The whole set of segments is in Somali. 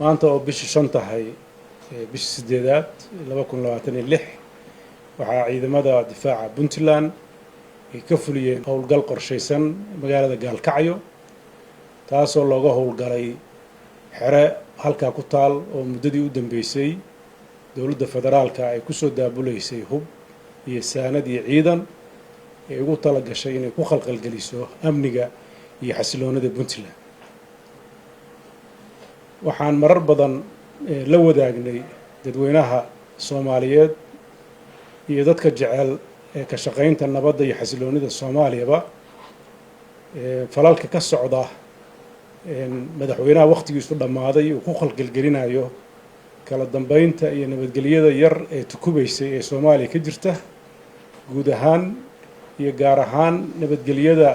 maanta oo bishii shan tahay bishii sideedaad 2026 waxaa ciidamada difaaca Puntland ay ka fuliyeen howlgal qorsheysan magaalada Gaalkacyo taasoo looga howlgalay xere halka ku taal oo muddadii u dambeysay dowladda federaalka ay ku soo daabuleysay hub iyo saanad iyo ciidan ay ugu tala gashay inay ku khalkhalgeliso amniga iyo xasiloonida Puntland. waxaan marar badan la wadaagnay dadweynaha Soomaaliyeed iyo dadka jecel ka shaqeynta nabadda iyo xasiloonida Soomaaliyaba falalka ka socda madaxweynaha waqtigiisu dhamaaday uu ku khalkhalgelinayo kala dambeynta iyo nabadgelyada yar ee tukubaysay ee Soomaaliya ka jirta guud ahaan iyo gaar ahaan nabadgelyada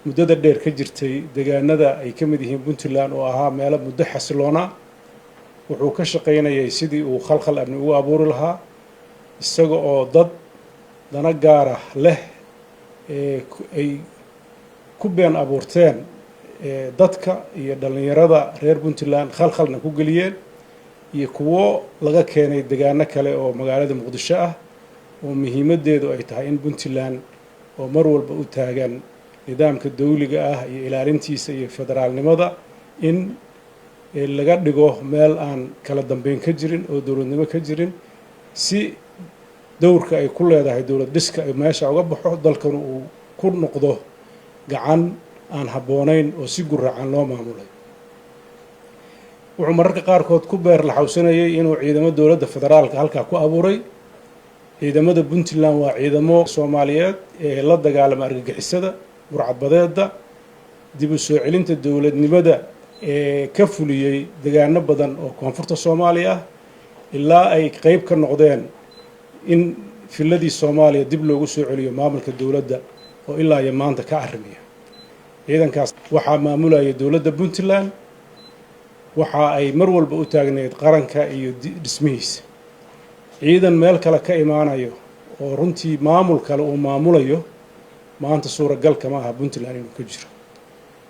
muddada dheer ka jirtay deegaanada ay ka mid yihiin Puntland oo ahaa meelo muddo xasiloona wuxuu ka shaqeynayay sidii uu khalkhal amni ugu abuuri lahaa isaga oo dana gaar ah leh ay ku been abuurteen dadka iyo dhalinyarada reer Puntland khalkhalna ku geliyeen iyo kuwo laga keenay deegaano kale oo magaalada Muqdisho ah oo muhiimadeedu ay tahay in Puntland oo mar walba u taagan nidaamka dawliga ah iyo ilaalintiisa iyo federaalnimada in laga dhigo meel aan kala dambeyn ka jirin oo dowladnimo ka jirin si dowrka ay ku leedahay dowlad dhiska ay meesha uga baxo dalkan uu ku noqdo gacan aan habboonayn oo si guracan loo maamulay. wuxuu mararka qaarkood ku beer la xawsanayay inuu ciidamo dowladda federaalka halka ku abuuray. ciidamada Puntland waa ciidamo Soomaaliyeed ee la dagaalama argagixisada burcadbadeeda dib u soo celinta dowladnimada ee ka fuliyay deegaano badan oo koonfurta Soomaaliya ah ilaa ay qayb ka noqdeen in filadii Soomaaliya dib loogu soo celiyo maamulka dowladda oo ilaa iyo maanta ka arrimiya. ciidankaas waxaa maamulaya dowladda Puntland waxa ay mar walba u taagneed qaranka iyo dhismihiisa. ciidan meel kale ka imaanayo oo runtii maamul kale uu maamulayo maanta suuragal kama aha Puntland inuu ka jiro.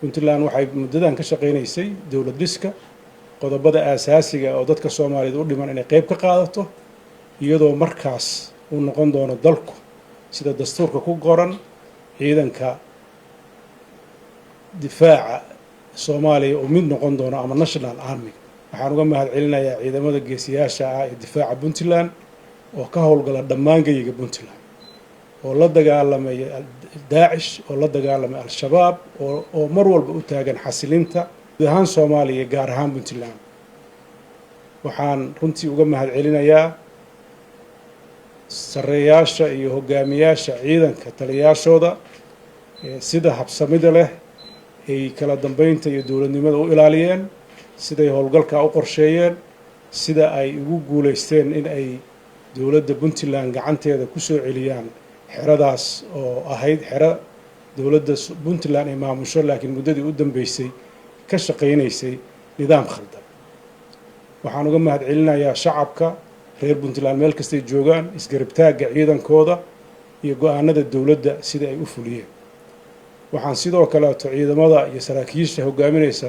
Puntland waxay muddadan ka shaqeynaysay dowlad dhiska qodobada aasaasiga oo dadka Soomaaliyeed u dhiman inay qayb ka qaadato iyadoo markaas uu noqon doono dalku sida dastuurka ku qoran ciidanka difaaca Soomaaliya oo mid noqon doono ama national army. waxaan uga mahadcelinayaa ciidamada geesiyaasha ah ee difaaca Puntland oo ka howlgala dhammaan geyiga Puntland oo la dagaalamay Daesh oo la dagaalamay Al-Shabaab oo mar walba u taagan xasilinta guud ahaan Soomaaliya gaar ahaan Puntland. waxaan runtii uga mahadcelinayaa sareeyaasha iyo hogaamiyaasha ciidanka taliyaashooda sida habsamida leh ay kala dambeynta iyo dowladnimada u ilaaliyeen siday howlgalka u qorsheeyeen sida ay ugu guuleysteen in ay dowladda Puntland gacanteeda ku soo celiyaan xeradaas oo ahayd xero dowladda Puntland ay maamusho laakiin muddadii u dambeysay ka shaqeynaysay nidaam khaldan. waxaan uga mahadcelinayaa shacabka reer Puntland meel kastay joogaan isgarabtaaga ciidankooda iyo go'aanada dowladda sida ay u fuliyeen. waxaan sidoo kale ciidamada iyo saraakiisha hogaaminaysa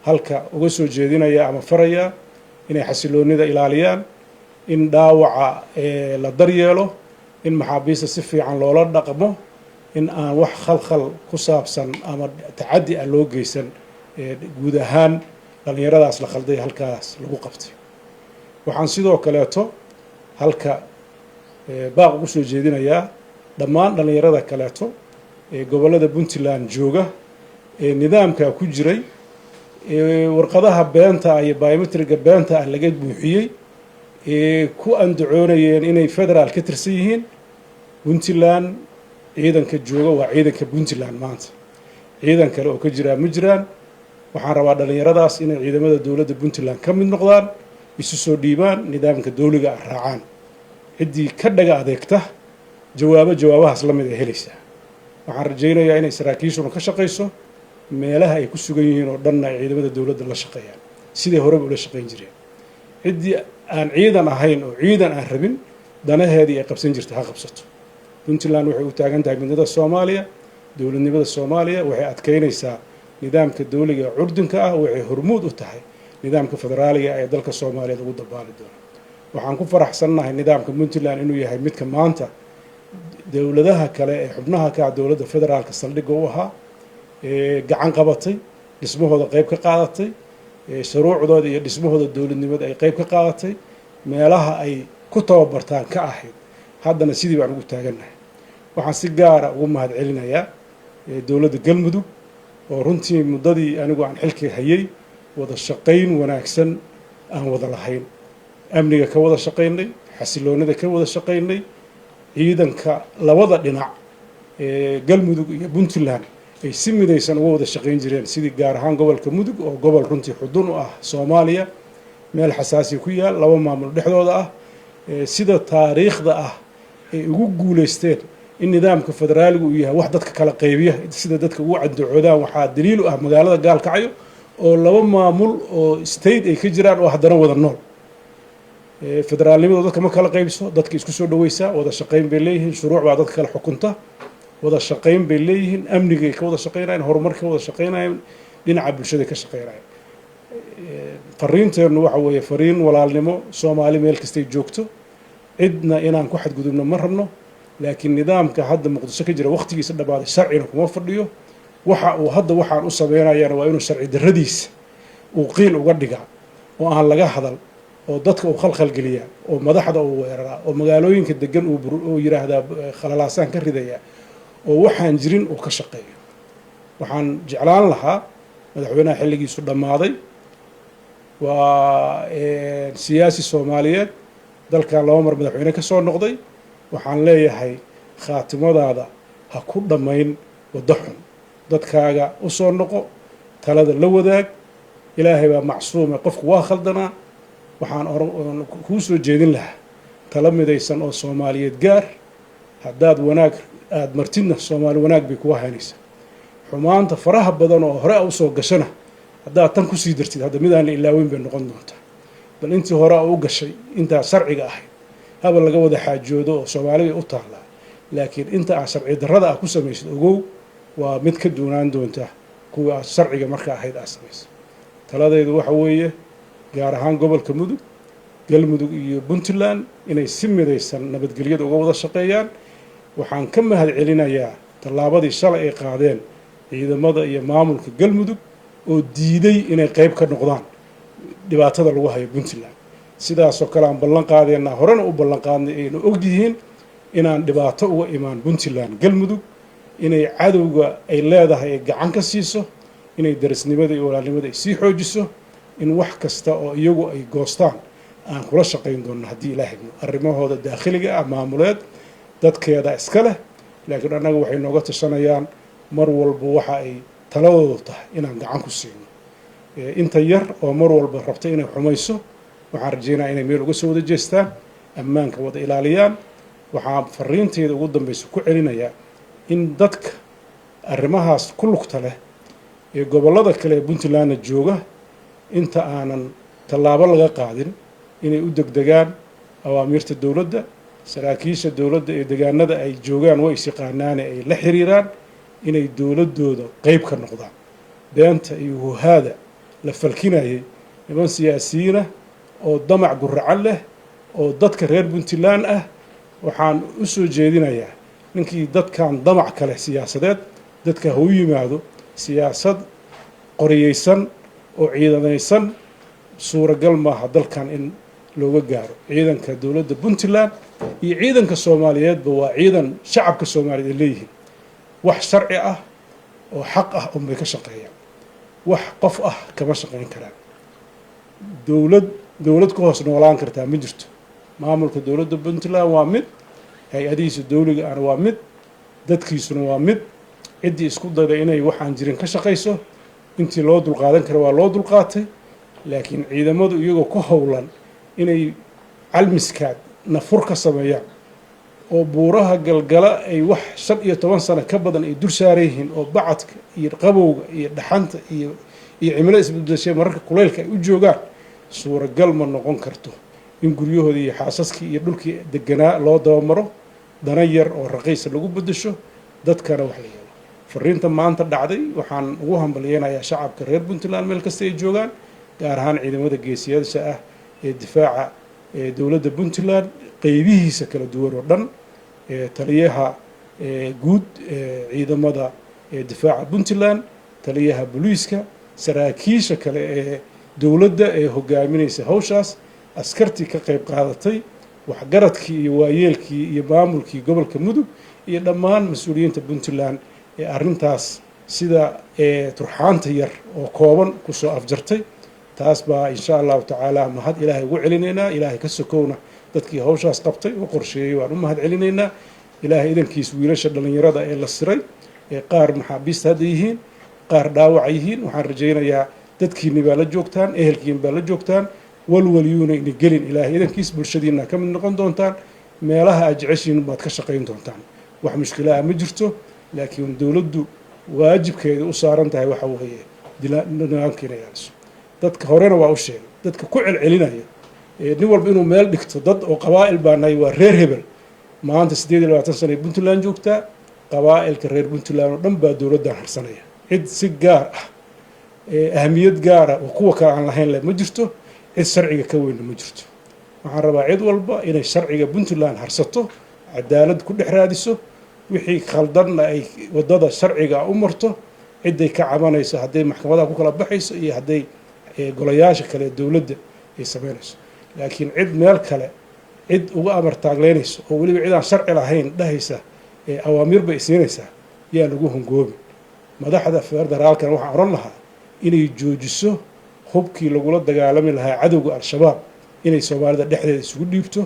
halka uga soo jeedinaya ama faraya inay xasiloonida ilaaliyaan in dhaawaca la daryeelo in maxaabiista si fiican loola dhaqmo in aan wax khalkhal ku saabsan ama tacaddi ah loo geysan guud ahaan dhalinyaradaas la khalday halkaas lagu qabtay. waxaan sidoo kaleeto halka baaq ugu soo jeedinayaa dhammaan dhalinyarada kaleeto ee gobollada Puntland jooga ee nidaamka ku jiray warqadaha beenta iyo biometriga beenta laga buuxiyay ku andacoonayeen inay federaal ka tirsan yihiin. Puntland ciidanka jooga waa ciidanka Puntland maanta ciidan kale oo ka jira ma jiraan. waxaan rabaa dhalinyaradaas inay ciidamada dowladda Puntland ka mid noqdaan isu soo dhiibaan nidaamka dawliga ah raacaan ciddii ka dhaga adeegta jawaabahaas la mid ay helaysaa. waxaan rajaynayaa inay saraakiishuna ka shaqeyso meelaha ay ku sugan yihiin oo dhan ay ciidamada dowladda la shaqeeyaan sidii horeba ula shaqeyn jireen. ciddii aan ciidan ahayn oo ciidan aan rabin danaheedii ay qabsan jirtay ha qabsato. Puntland waxay u taagan tahay midnimada Soomaaliya dowladnimada Soomaaliya waxay adkeynaysaa nidaamka dawliga curdinka ah waxay hormuud u tahay nidaamka federaaliga ee dalka Soomaaliyeed ugu dabaali doono. waxaan ku faraxsannahay nidaamka Puntland inuu yahay midka maanta dowladaha kale ee xubnaha ka dowladda federaalka saldhigga u ahaa gacan qabatay dhismahooda qayb ka qaadatay shuruucdooda iyo dhismahooda dowladnimada ay qayb ka qaadatay meelaha ay ku tababartaan ka ahayd haddana sidii baan ugu taagannahay. waxaan si gaara ugu mahadcelinayaa dowladda Galmudug oo runtii muddadii anigu aan xilka hayay wada shaqayn wanaagsan aan wada lahayn, amniga ka wada shaqaynay, xasiloonida ka wada shaqaynay, ciidanka labada dhinac Galmudug iyo Puntland ay si midaysan uga wada shaqayn jireen, sidii gaar ahaan gobolka Mudug oo gobol runtii xudun u ah Soomaaliya, meel xasaasi ku yaal laba maamul dhexdooda ah, sida taariikhda ah ay ugu guuleysteen in nidaamka federaaligu uu yahay wax dadka kala qaybiya, sida dadka ugu caddocoodaan waxaa daliil u ah magaalada Gaalkacyo oo laba maamul oo state ay ka jiraan oo haddana wada nool. federaalnimadu dadka ma kala qaybiso, dadka isku soo dhaweysaa, wada shaqayn bay leeyihiin, shuruuc baa dadka kala xukunta, wada shaqayn bay leeyihiin, amnigay ka wada shaqaynayaan, horumarka wada shaqaynayaan, dhinaca bulshada ka shaqaynayaan. fariinteennu waxa weeye fariin walaalnimo, Soomaali meel kastay joogto, cidna inaan ku xadgudubno ma rabno, laakiin nidaamka hadda Muqdisho ka jira waqtigiisa dhamaaday sharcina kuma fadhiyo. waxa uu hadda waxaan u sameynayaan waa inuu sharci darradiisa uu qiil uga dhigaa oo aan laga hadal, oo dadka uu khalkhal geliyaa, oo madaxda uu weeraraa, oo magaalooyinka degan uu yiraahdaa khalalaasaan ka ridaya, oo waxaan jirin uu ka shaqeeyo. waxaan jeclaan lahaa madaxweynaha xilligiisu dhammaaday waa siyaasi Soomaaliyeed, dalkan laba mar madaxweyne ka soo noqday. waxaan leeyahay khaatimadaada ha ku dhammayn waddo xun, dadkaaga u soo noqo, talada la wadaag, ilaahay baa macsuume, qofku waa khaldanaa. waxaan kuu soo jeedin lahaa tala midaysan oo Soomaaliyeed gaar, haddaad wanaag aada martidna Soomaali wanaag bay kuga haynaysaa. xumaanta faraha badan oo hore u soo gashana haddaad tan kusii dartid hadda midaan la ilaaweyn bay noqon doontaa. bal intii hore u gashay intaa sharciga ahayd haba laga wada xaajoodo oo Soomaaliya u taallaa, laakiin inta aan sharci darrada ah ku samaysid ogow waa mid ka duunaan doonta kuwa sharciga marka ahayd aad samaysa. taladaydu waxa weeye gaar ahaan gobolka Mudug, Galmudug iyo Puntland inay si midaysan nabadgelyada uga wada shaqeeyaan. waxaan ka mahadcelinayaa tallaabadii shalay ay qaadeen ciidamada iyo maamulka Galmudug oo diiday inay qayb ka noqdaan dhibaatada lagu hayo Puntland. sidaasoo kale aan ballan qaadeenaa, horena u ballan qaadnay, aynu ogyihiin inaan dhibaato uga imaan Puntland Galmudug, inay cadowga ay leedahay ay gacan ka siiso, inay darisnimada iyo walaalnimada ay sii xoojiso, in wax kasta oo iyagu ay goostaan aan kula shaqayn doonno haddii ilaahay arrimahooda daakhiliga ah maamuleed dadkeeda iska leh. laakiin annaga waxay nooga tashanayaan mar walba waxa ay taladoodu tahay inaan gacan ku siino. inta yar oo mar walba rabta inay xumayso waxaan rajaynayaa inay meel uga soo wada jeestaan, ammaanka wada ilaaliyaan. waxaan fariinteeda ugu dambaysa ku celinayaa in dadka arrimahaas ku lugta leh ee gobollada kale ee Puntlandna jooga inta aanan tallaabo laga qaadin inay u degdegaan awaamiirta dowladda, saraakiisha dowladda ee deegaanada ay joogaan way is yaqaanaane ay la xiriiraan, inay dowladdooda qayb ka noqdaan. beenta iyo huhaada la falkinayay niman siyaasiyiina oo damac guracan leh oo dadka reer Puntland ah, waxaan u soo jeedinayaa ninkii dadkan damac kale siyaasadeed dadka ha u yimaado siyaasad qoriyeysan oo ciidanaysan. suuragal maaha dalkan in looga gaaro. ciidanka dowladda Puntland iyo ciidanka Soomaaliyeedba waa ciidan shacabka Soomaaliyeed ay leeyihiin, wax sharci ah oo xaq ah unbay ka shaqeeyaan, wax qof ah kama shaqayn karaan. dowlad ku hoos noolaan kartaa ma jirto. maamulka dowladda Puntland waa mid, hay-adihiisa dowliga ahna waa mid, dadkiisuna waa mid. ciddii isku dayda inay waxaan jirin ka shaqayso intii loo dulqaadan kara waa loo dulqaatay, laakiin ciidamadu iyagoo ku howlan inay calmiskaad nafur ka sameeyaan oo buuraha galgala ay wax 15 sano ka badan ay dul saaran yihiin, oo bacadka iyo qabowga iyo dhaxanta iyo cimilada isbedeshay mararka kuleylka ay u joogaan, suuragal ma noqon karto in guryahoodii iyo xaasaskii iyo dhulkii deganaa loo dabamaro dana yar oo raqiis lagu bedesho dadkana wax la yeelo. fariinta maanta dhacday waxaan ugu hambalyeeynaya shacabka reer Puntland meel kasta ay joogaan gaar ahaan ciidamada geesiyaasha ah ee difaaca dowladda puntland qeybihiisa kala duwan oo dhan taliyaha guud ciidamada difaaca puntland taliyaha booliiska saraakiisha kale ee dowladda ee hogaaminaysa hawshaas askartii ka qayb qaadatay waxgaradkii iyo waayeelkii iyo maamulkii gobolka mudug iyo dhammaan mas-uuliyiinta puntland ee arrintaas sida turxaanta yar oo kooban kusoo afjartay taas baa insha allahu tacaala mahad ilaahay ugu celinaynaa ilaahay ka sokowna dadkii hawshaas qabtay oo qorsheeyey waan u mahad celinaynaa ilaahay idankiis wiilasha dhallinyarada ee la siray ee qaar maxaabiista hadda yihiin qaar dhaawaca yihiin waxaan rajaynayaa dadkiinni baa la joogtaan ehelkiin baa la joogtaan walwalyuuna ina gelin ilaahay idankiis bulshadiina ka mid noqon doontaan meelaha aad jeceshiin baad ka shaqayn doontaan wax mushkilaha ma jirto laakiin dowladdu waajibkeeda u saaran tahay waxa weeye nidaamka inay ilaaliso dadka horena waa u sheegay dadka ku celcelinaya nin walba inuu meel dhigto dad oo qabaa'il baa nahay waa reer hebel maanta 28 sano ay puntland joogtaa qabaa'ilka reer puntland oo dhan baa dowladdan harsanaya cid si gaar ah ahamiyad gaara oo kuwa kale aan lahayn leh ma jirto cid sharciga ka weynna ma jirto waxaan rabaa cid walba inay sharciga puntland harsato cadaalad ku dhex raadiso wixii khaldanna ay waddada sharciga u marto cidday ka cabanayso hadday maxkamadaha ku kala baxayso iyo hadday golayaasha kale ee dowladda ay samaynayso laakiin cid meel kale cid uga amar taagleynayso oo weliba cid aan sharci lahayn dhahaysa awaamiir bay siinaysaa yaa lagu hongoobin madaxda federaalkan waxaan odhan lahaa inay joojiso hubkii lagula dagaalami lahaa cadowga al-shabaab inay soomaalida dhexdeeda isugu dhiibto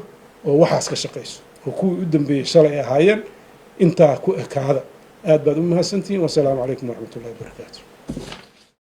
oo waxaas ka shaqayso oo kuwii u dambeeyey shalay ay ahaayeen intaa ku ekaada aad baad u mahadsantihiin wasalaamu calaykum waraxmatullahi wabarakaatu